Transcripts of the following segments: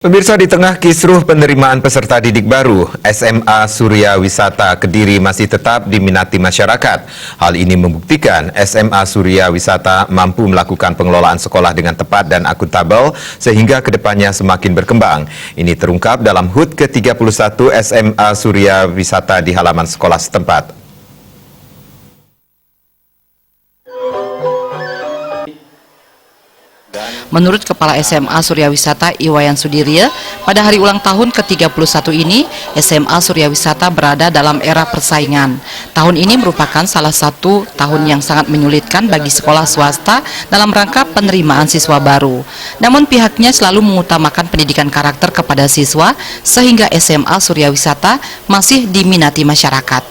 Pemirsa, di tengah kisruh penerimaan peserta didik baru, SMA Surya Wisata Kediri masih tetap diminati masyarakat. Hal ini membuktikan SMA Surya Wisata mampu melakukan pengelolaan sekolah dengan tepat dan akuntabel sehingga kedepannya semakin berkembang. Ini terungkap dalam HUT ke-31 SMA Surya Wisata di halaman sekolah setempat. Menurut Kepala SMA Surya Wisata Iwayan Sudirya, pada hari ulang tahun ke-31 ini, SMA Surya Wisata berada dalam era persaingan. Tahun ini merupakan salah satu tahun yang sangat menyulitkan bagi sekolah swasta dalam rangka penerimaan siswa baru. Namun pihaknya selalu mengutamakan pendidikan karakter kepada siswa, sehingga SMA Surya Wisata masih diminati masyarakat.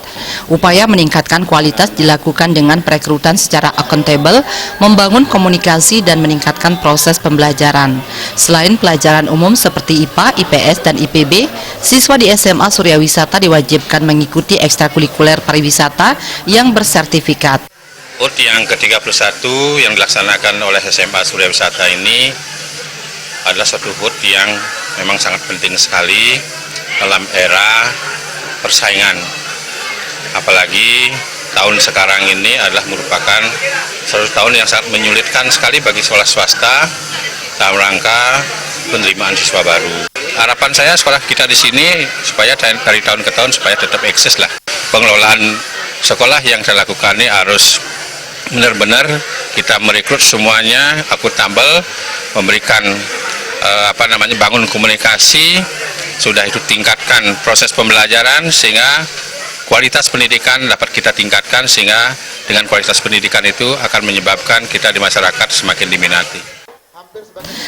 Upaya meningkatkan kualitas dilakukan dengan perekrutan secara akuntabel, membangun komunikasi dan meningkatkan proses pembelajaran. Selain pelajaran umum seperti IPA, IPS, dan IPB, siswa di SMA Surya Wisata diwajibkan mengikuti ekstrakurikuler pariwisata yang bersertifikat. HUT yang ke-31 yang dilaksanakan oleh SMA Surya Wisata ini adalah suatu HUT yang memang sangat penting sekali dalam era persaingan. Apalagi tahun sekarang ini adalah merupakan suatu tahun yang sangat menyulitkan sekali bagi sekolah swasta dalam rangka penerimaan siswa baru. Harapan saya sekolah kita di sini supaya dari tahun ke tahun supaya tetap eksis lah. Pengelolaan sekolah yang saya lakukan ini harus benar-benar kita merekrut semuanya akuntabel, memberikan bangun komunikasi, sudah itu tingkatkan proses pembelajaran sehingga kualitas pendidikan dapat kita tingkatkan, sehingga dengan kualitas pendidikan itu akan menyebabkan kita di masyarakat semakin diminati.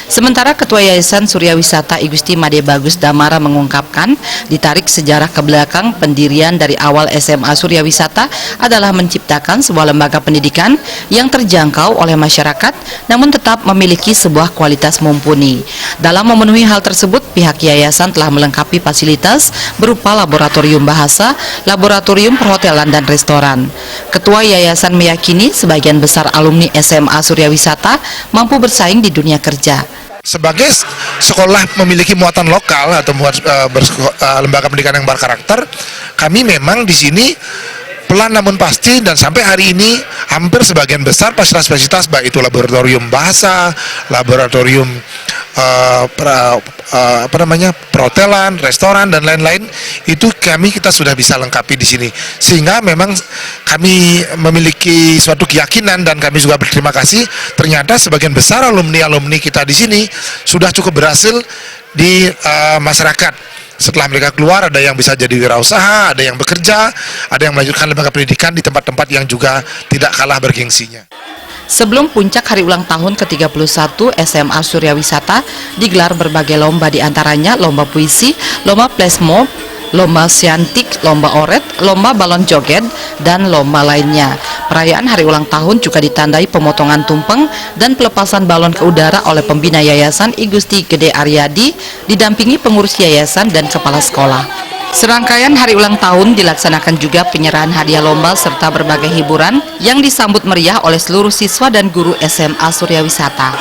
Sementara Ketua Yayasan Surya Wisata I Gusti Made Bagus Damara mengungkapkan, ditarik sejarah ke belakang, pendirian dari awal SMA Surya Wisata adalah menciptakan sebuah lembaga pendidikan yang terjangkau oleh masyarakat, namun tetap memiliki sebuah kualitas mumpuni. Dalam memenuhi hal tersebut, pihak yayasan telah melengkapi fasilitas berupa laboratorium bahasa, laboratorium perhotelan dan restoran. Ketua yayasan meyakini sebagian besar alumni SMA Surya Wisata mampu bersaing di dunia kerja. Sebagai sekolah memiliki muatan lokal atau lembaga pendidikan yang berkarakter, kami memang di sini pelan namun pasti, dan sampai hari ini hampir sebagian besar fasilitas-fasilitas baik itu laboratorium bahasa, laboratorium perhotelan, restoran dan lain-lain itu kita sudah bisa lengkapi di sini, sehingga memang kami memiliki suatu keyakinan dan kami juga berterima kasih, ternyata sebagian besar alumni kita di sini sudah cukup berhasil di masyarakat. Setelah mereka keluar, ada yang bisa jadi wirausaha, ada yang bekerja, ada yang melanjutkan lembaga pendidikan di tempat-tempat yang juga tidak kalah bergengsinya. Sebelum puncak hari ulang tahun ke-31 SMA Surya Wisata, digelar berbagai lomba, diantaranya lomba puisi, lomba flash mob, lomba siantik, lomba oret, lomba balon joget, dan lomba lainnya. Perayaan hari ulang tahun juga ditandai pemotongan tumpeng dan pelepasan balon ke udara oleh pembina Yayasan I Gusti Gede Aryadi, didampingi pengurus yayasan dan kepala sekolah. Serangkaian hari ulang tahun dilaksanakan juga penyerahan hadiah lomba serta berbagai hiburan yang disambut meriah oleh seluruh siswa dan guru SMA Surya Wisata.